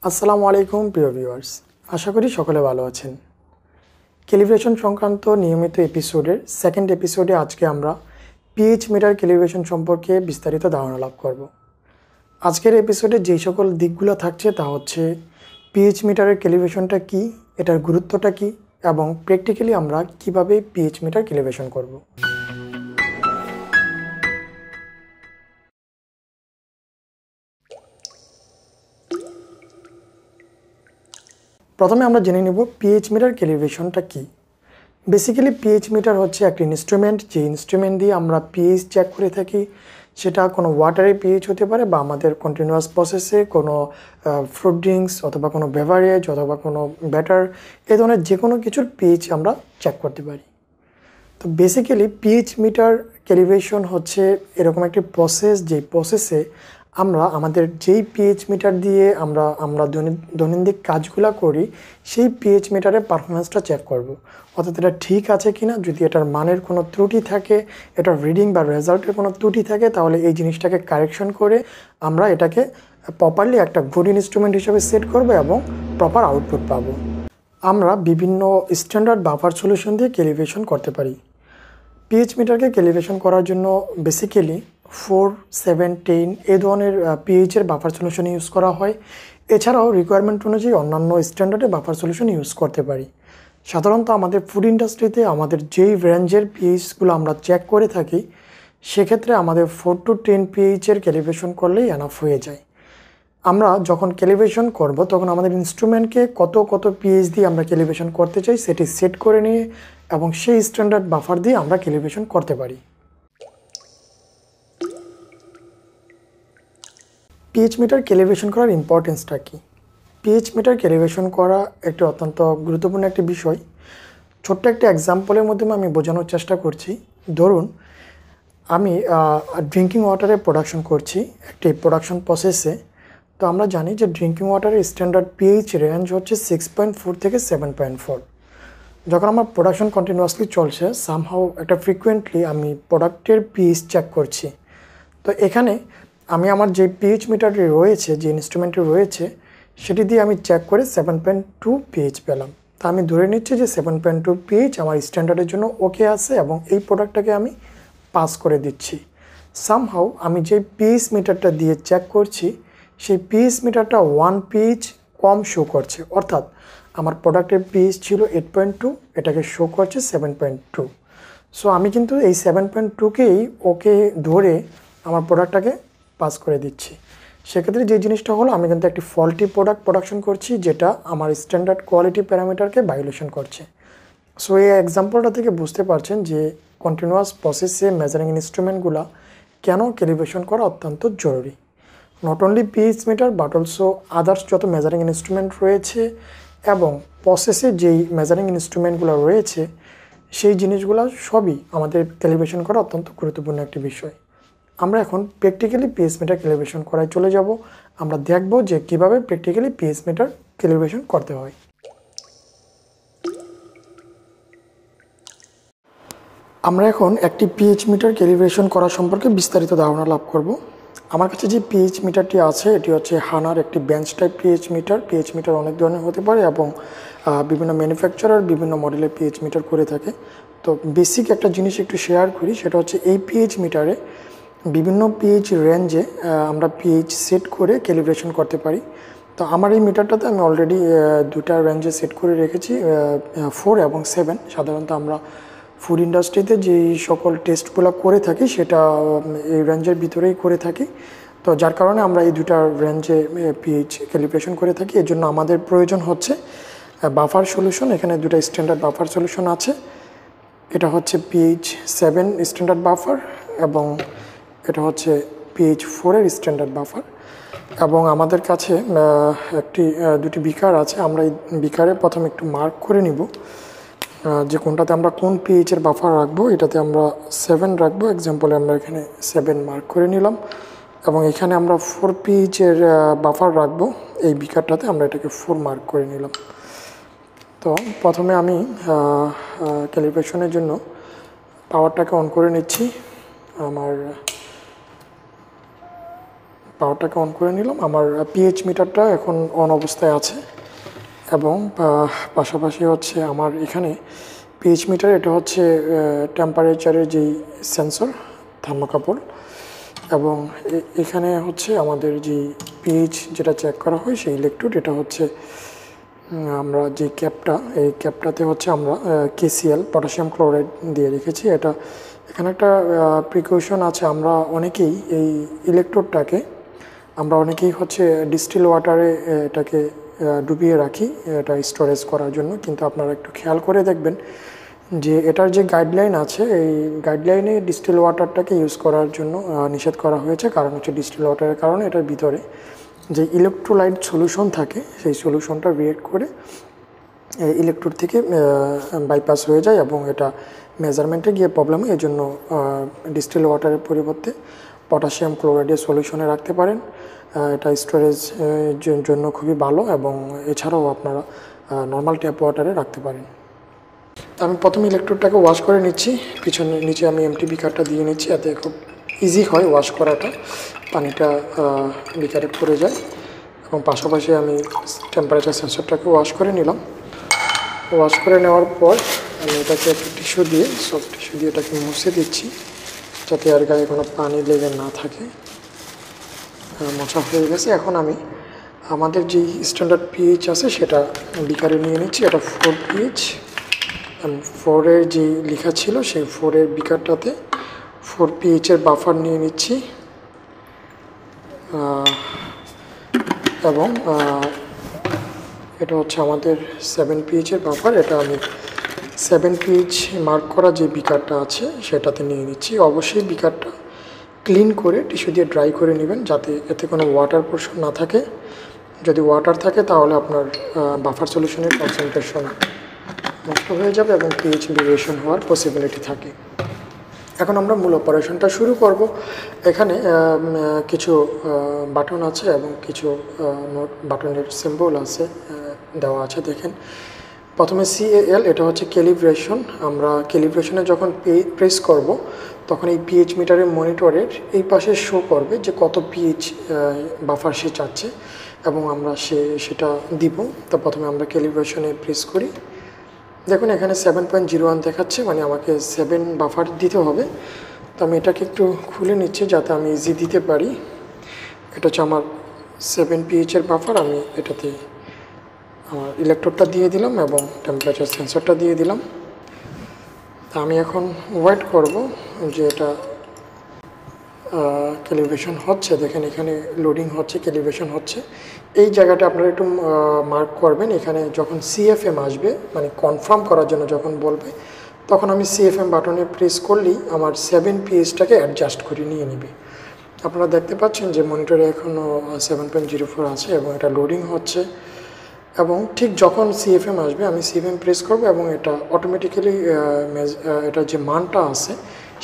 আসসালামু আলাইকুম প্রিয় ভিউয়ার্স, আশা করি সকলে ভালো আছেন। ক্যালিব্রেশন সংক্রান্ত নিয়মিত এপিসোডের সেকেন্ড এপিসোডে আজকে আমরা পিএইচ মিটার ক্যালিব্রেশন সম্পর্কে বিস্তারিত ধারণা লাভ করব। আজকের এপিসোডে যেই সকল দিকগুলো থাকছে তা হচ্ছে পিএইচ মিটারের ক্যালিব্রেশনটা কী, এটার গুরুত্বটা কী এবং প্র্যাকটিক্যালি আমরা কিভাবে পিএইচ মিটার ক্যালিব্রেশন করব। প্রথমে আমরা জেনে নেব পিএইচ মিটার ক্যালিব্রেশনটা কী। বেসিক্যালি পিএইচ মিটার হচ্ছে একটা ইনস্ট্রুমেন্ট, যে ইনস্ট্রুমেন্ট দিয়ে আমরা পিএইচ চেক করে থাকি। সেটা কোনো ওয়াটারের পিএইচ হতে পারে বা আমাদের কন্টিনিউয়াস প্রসেসে কোনো ফ্রুট ড্রিঙ্কস অথবা কোনো বেভারেজ অথবা কোনো ব্যাটার, এই ধরনের যে কোনো কিছুর পিএইচ আমরা চেক করতে পারি। তো বেসিক্যালি পিএইচ মিটার ক্যালিব্রেশন হচ্ছে এরকম একটি প্রসেস, যেই প্রসেসে আমরা আমাদের যেই পিএইচ মিটার দিয়ে আমরা দৈনন্দিন কাজগুলো করি সেই পিএইচ মিটারের পারফরমেন্সটা চেক করব। অর্থাৎ এটা ঠিক আছে কি না, যদি এটার মানের কোনো ত্রুটি থাকে, এটার রিডিং বা রেজাল্টের কোনো ত্রুটি থাকে, তাহলে এই জিনিসটাকে কারেকশন করে আমরা এটাকে প্রপারলি একটা গুড ইনস্ট্রুমেন্ট হিসেবে সেট করব এবং প্রপার আউটপুট পাবো। আমরা বিভিন্ন স্ট্যান্ডার্ড বাফার সলিউশন দিয়ে ক্যালিব্রেশন করতে পারি। পিএইচ মিটারকে ক্যালিব্রেশন করার জন্য বেসিক্যালি 4, 7, 10 এই ধরনের পিএইচের বাফার সলিউশন ইউজ করা হয়। এছাড়াও রিকোয়ারমেন্ট অনুযায়ী অন্যান্য স্ট্যান্ডার্ডে বাফার সলিউশন ইউজ করতে পারি। সাধারণত আমাদের ফুড ইন্ডাস্ট্রিতে আমাদের যেই রেঞ্জের পিএইচগুলো আমরা চেক করে থাকি, সেক্ষেত্রে আমাদের 4 to 10 পিএইচের ক্যালিব্রেশন করলেই এনাফ হয়ে যায়। আমরা যখন ক্যালিব্রেশন করব তখন আমাদের ইনস্ট্রুমেন্টকে কত পিএইচ দিয়ে আমরা ক্যালিব্রেশন করতে চাই সেটি সেট করে নিয়ে এবং সেই স্ট্যান্ডার্ড বাফার দিয়ে আমরা ক্যালিব্রেশন করতে পারি। পিএইচ মিটার ক্যালিব্রেশন করার ইম্পর্টেন্সটা কী? পিএইচ মিটার ক্যালিব্রেশন করা একটি অত্যন্ত গুরুত্বপূর্ণ একটি বিষয়। ছোট্ট একটি এক্সাম্পলের মাধ্যমে আমি বোঝানোর চেষ্টা করছি। ধরুন আমি ড্রিঙ্কিং ওয়াটারের প্রোডাকশন করছি একটি প্রোডাকশন প্রসেসে। তো আমরা জানি যে ড্রিঙ্কিং ওয়াটারের স্ট্যান্ডার্ড পিএইচ রেঞ্জ হচ্ছে 6.4 থেকে 7.4। যখন আমার প্রোডাকশন কন্টিনিউয়াসলি চলছে, সামহাউ একটা ফ্রিকুয়েন্টলি আমি প্রোডাক্টের পিএইচ চেক করছি। তো এখানে আমি আমার যে পিএইচ মিটারটি রয়েছে, যে ইনস্ট্রুমেন্টটি রয়েছে, সেটি দিয়ে আমি চেক করে 7.2 পিএইচ পেলাম। তা আমি ধরে নিচ্ছি যে 7.2 পিএইচ আমার স্ট্যান্ডার্ডের জন্য ওকে আছে এবং এই প্রোডাক্টটাকে আমি পাস করে দিচ্ছি। সামহাউ আমি যে পিএইচ মিটারটা দিয়ে চেক করছি, সেই পিএইচ মিটারটা 1 পিএইচ কম শো করছে। অর্থাৎ আমার প্রোডাক্টের পিএইচ ছিল 8.2, এটাকে শো করছে 7.2। সো আমি কিন্তু এই 7.2কেই ওকে ধরে আমার প্রোডাক্টটাকে পাস করে দিচ্ছি। সেক্ষেত্রে যে জিনিসটা হলো, আমি কিন্তু একটি ফল্টি প্রোডাক্ট প্রোডাকশন করছি, যেটা আমার স্ট্যান্ডার্ড কোয়ালিটি প্যারামিটারকে ভায়োলেশন করছে। সো এই এক্সাম্পলটা থেকে বুঝতে পারছেন যে কন্টিনিউয়াস প্রসেসে মেজারিং ইনস্ট্রুমেন্টগুলো কেন ক্যালিব্রেশন করা অত্যন্ত জরুরি। Not only pH metre but also others যত মেজারিং ইনস্ট্রুমেন্ট রয়েছে এবং প্রসেসে যেই মেজারিং ইনস্ট্রুমেন্টগুলো রয়েছে, সেই জিনিসগুলো সবই আমাদের ক্যালিব্রেশন করা অত্যন্ত গুরুত্বপূর্ণ একটি বিষয়। আমরা এখন প্র্যাকটিক্যালি পিএইচ মিটার ক্যালিব্রেশন করায় চলে যাব। আমরা দেখব যে কীভাবে প্র্যাকটিক্যালি পিএইচ মিটার ক্যালিব্রেশন করতে হয়। আমরা এখন একটি পিএইচ মিটার ক্যালিব্রেশন করা সম্পর্কে বিস্তারিত ধারণা লাভ করব। আমার কাছে যে পিএইচ মিটারটি আছে, এটি হচ্ছে হানার একটি bench type pH metre. PH metre অনেক ধরনের হতে পারে এবং বিভিন্ন ম্যানুফ্যাকচারার বিভিন্ন মডেলের পিএইচ মিটার করে থাকে। তো বেসিক একটা জিনিস একটু শেয়ার করি, সেটা হচ্ছে এই পিএইচ মিটারে বিভিন্ন পিএইচ রেঞ্জে আমরা পিএইচ সেট করে ক্যালিব্রেশন করতে পারি। তো আমার এই মিটারটাতে আমি অলরেডি দুটা রেঞ্জে সেট করে রেখেছি, 4 এবং 7। সাধারণত আমরা ফুড ইন্ডাস্ট্রিতে যেই সকল টেস্টগুলো করে থাকি সেটা এই রেঞ্জের ভিতরেই করে থাকি। তো যার কারণে আমরা এই দুটা রেঞ্জে পিএইচ ক্যালিব্রেশন করে থাকি। এর জন্য আমাদের প্রয়োজন হচ্ছে বাফার সলিউশন। এখানে দুটা স্ট্যান্ডার্ড বাফার সলিউশন আছে। এটা হচ্ছে পিএইচ 7 স্ট্যান্ডার্ড বাফার এবং এটা হচ্ছে পিএইচ 4-এর স্ট্যান্ডার্ড বাফার। এবং আমাদের কাছে দুটি বিকার আছে। আমরা এই বিকারে প্রথমে একটু মার্ক করে নিব যে কোনটাতে আমরা কোন পিএইচের বাফার রাখবো। এটাতে আমরা 7 রাখবো। এক্সাম্পলে আমরা এখানে 7 মার্ক করে নিলাম এবং এখানে আমরা 4 পিএইচের বাফার রাখবো। এই বিকারটাতে আমরা এটাকে 4 মার্ক করে নিলাম। তো প্রথমে আমি ক্যালিব্রেশনের জন্য পাওয়ারটাকে অন করে নিচ্ছি। আমার পাওয়ারটাকে অন করে নিলাম। আমার পিএইচ মিটারটা এখন অন অবস্থায় আছে এবং পাশাপাশি হচ্ছে আমার এখানে পিএইচ মিটার, এটা হচ্ছে টেম্পারেচারের যেই সেন্সর থার্মোকাপল, এবং এখানে হচ্ছে আমাদের যে পিএইচ যেটা চেক করা হয় সেই ইলেকট্রোড, এটা হচ্ছে আমরা যে ক্যাপটা, এই ক্যাপটাতে হচ্ছে আমরা কেসিএল পটাশিয়াম ক্লোরাইড দিয়ে রেখেছি। এটা এখানে একটা প্রিকশন আছে, আমরা অনেকেই এই ইলেকট্রোডটাকে হচ্ছে ডিস্টিল ওয়াটারে এটাকে ডুবিয়ে রাখি এটা স্টোরেজ করার জন্য, কিন্তু আপনারা একটু খেয়াল করে দেখবেন যে এটার যে গাইডলাইন আছে এই গাইডলাইনে ডিস্টিল ওয়াটারটাকে ইউজ করার জন্য নিষেধ করা হয়েছে। কারণ হচ্ছে ডিস্টিল ওয়াটারের কারণে এটার ভিতরে যে ইলেকট্রোলাইট সলিউশন থাকে সেই সলিউশনটা রিয়েক্ট করে ইলেকট্রোড থেকে বাইপাস হয়ে যায় এবং এটা মেজারমেন্টে গিয়ে প্রবলেম হয়। এই জন্য ডিস্টিল ওয়াটারের পরিবর্তে পটাশিয়াম ক্লোরাইডের সলিউশনে রাখতে পারেন, এটা স্টোরেজ জন্য খুবই ভালো, এবং এছাড়াও আপনারা নর্মাল ট্যাপ ওয়াটারে রাখতে পারেন। আমি প্রথমে ইলেকট্রোডটাকে ওয়াশ করে নিচ্ছি, নিচে আমি এমটি বিকারটা দিয়ে নিচ্ছি, এতে খুব ইজি হয় ওয়াশ করাটা, পানিটা বিকারে পড়ে যায়। এবং পাশাপাশি আমি টেম্পারেচার সেন্সরটাকে ওয়াশ করে নিলাম। ওয়াশ করে নেওয়ার পর আমি এটাকে একটু টিস্যু দিয়ে, সফট টিস্যু দিয়ে এটাকে মুছে দিচ্ছি যাতে আর গায়ে কোনো পানি লেগে না থাকে। মোছা হয়ে গেছে। এখন আমি আমাদের যে স্ট্যান্ডার্ড পিএইচ আছে সেটা বিকারে নিয়ে নিচ্ছি। এটা 4 পিএইচ, আমি 4-এর যে লেখা ছিল সেই 4-এর বিকারটাতে 4 পিএইচের বাফার নিয়ে নিচ্ছি, এবং এটা হচ্ছে আমাদের 7 পিএইচের বাফার। এটা আমি 7 পিএইচ মার্ক করা যে বিকারটা আছে সেটাতে নিয়ে নিচ্ছি। অবশ্যই বিকারটা ক্লিন করে টিস্যু দিয়ে ড্রাই করে নেবেন যাতে এতে কোনো ওয়াটার পোর্শন না থাকে। যদি ওয়াটার থাকে তাহলে আপনার বাফার সলিউশনের কনসেন্ট্রেশন নষ্ট হয়ে যাবে এবং পিএইচ ভেরিয়েশন হওয়ার পসিবিলিটি থাকে। এখন আমরা মূল অপারেশনটা শুরু করব। এখানে কিছু বাটন আছে এবং কিছু বাটনের সিম্বল আছে দেওয়া আছে, দেখেন। প্রথমে CAL, এটা হচ্ছে ক্যালিব্রেশন। আমরা ক্যালিব্রেশনে যখন প্রেস করব তখন এই পিএইচ মিটারের মনিটরের এই পাশে শো করবে যে কত পিএইচ বাফার সে চাচ্ছে এবং আমরা সেটা দিব। তো প্রথমে আমরা ক্যালিব্রেশনে প্রেস করি, দেখুন এখানে 7.01 দেখাচ্ছে, মানে আমাকে 7 বাফার দিতে হবে। তো আমি এটাকে একটু খুলে নিচ্ছি যাতে আমি ইজি দিতে পারি। এটা হচ্ছে আমার 7 পিএইচের বাফার। আমি এটাতে আমার ইলেকট্রোডটা দিয়ে দিলাম এবং টেম্পারেচার সেন্সরটা দিয়ে দিলাম। তা আমি এখন ওয়েট করব যে এটা ক্যালিব্রেশন হচ্ছে। দেখেন এখানে লোডিং হচ্ছে, ক্যালিব্রেশন হচ্ছে। এই জায়গাটা আপনারা একটু মার্ক করবেন। এখানে যখন CFM আসবে, মানে কনফার্ম করার জন্য যখন বলবে, তখন আমি CFM বাটনে প্রেস করলেই আমার 7 পিএইচটাকে অ্যাডজাস্ট করে নিয়ে নেবে। আপনারা দেখতে পাচ্ছেন যে মনিটরে এখনও 7.04 আছে এবং এটা লোডিং হচ্ছে। এবং ঠিক যখন CFM আসবে আমি CFM প্রেস করব এবং এটা অটোমেটিক্যালি এটা যে মানটা আছে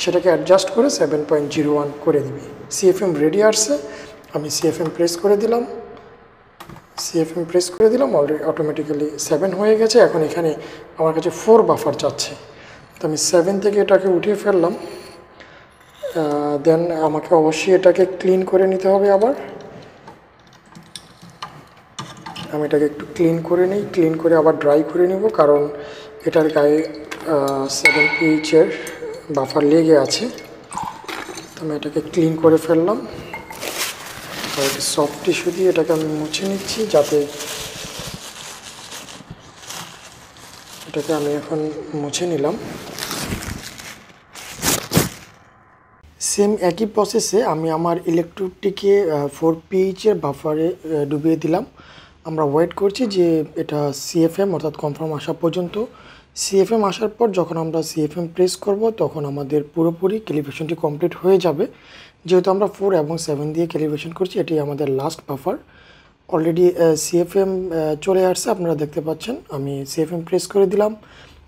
সেটাকে অ্যাডজাস্ট করে 7.01 করে দিবে। CFM রেডি আসছে, আমি CFM প্রেস করে দিলাম। অলরেডি অটোমেটিক্যালি 7 হয়ে গেছে। এখন এখানে আমার কাছে 4 বাফার চাচ্ছে, তো আমি 7 থেকে এটাকে উঠিয়ে ফেললাম। দেন আমাকে অবশ্যই এটাকে ক্লিন করে নিতে হবে। আবার আমি এটাকে একটু ক্লিন করে নিই, ক্লিন করে আবার ড্রাই করে নেব, কারণ এটার গায়ে 7 পিএইচের বাফার লেগে আছে। তো আমি এটাকে ক্লিন করে ফেললাম। আর সফট টিস্যু দিয়ে এটাকে আমি মুছে নিচ্ছি, যাতে এটাকে আমি এখন মুছে নিলাম। সেম একই প্রসেসে আমি আমার ইলেকট্রোডটিকে 4 পিএইচের বাফারে ডুবিয়ে দিলাম। আমরা ওয়েট করছি যে এটা CFM অর্থাৎ কনফার্ম আসা পর্যন্ত। CFM আসার পর যখন আমরা CFM প্রেস করব তখন আমাদের পুরোপুরি ক্যালিব্রেশনটি কমপ্লিট হয়ে যাবে। যেহেতু আমরা 4 এবং 7 দিয়ে ক্যালিব্রেশন করছি, এটি আমাদের লাস্ট বাফার। অলরেডি CFM চলে আসছে, আপনারা দেখতে পাচ্ছেন। আমি CFM প্রেস করে দিলাম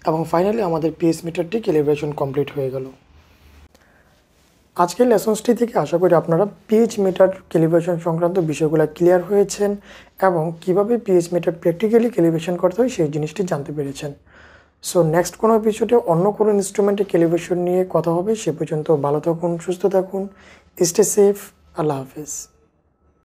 এবং ফাইনালি আমাদের পিএইচ মিটারটি ক্যালিব্রেশন কমপ্লিট হয়ে গেল। আজকের লেসনসটি থেকে আশা করি আপনারা পিএইচ মিটার ক্যালিব্রেশন সংক্রান্ত বিষয়গুলো ক্লিয়ার হয়েছেন এবং কিভাবে পিএইচ মিটার প্র্যাকটিক্যালি ক্যালিব্রেশন করতে হয় সেই জিনিসটি জানতে পেরেছেন। সো নেক্সট কোনো এপিসোডে অন্য কোনো ইনস্ট্রুমেন্টে ক্যালিব্রেশন নিয়ে কথা হবে। সে পর্যন্ত ভালো থাকুন, সুস্থ থাকুন, স্টে সেফ। আল্লাহ হাফেজ।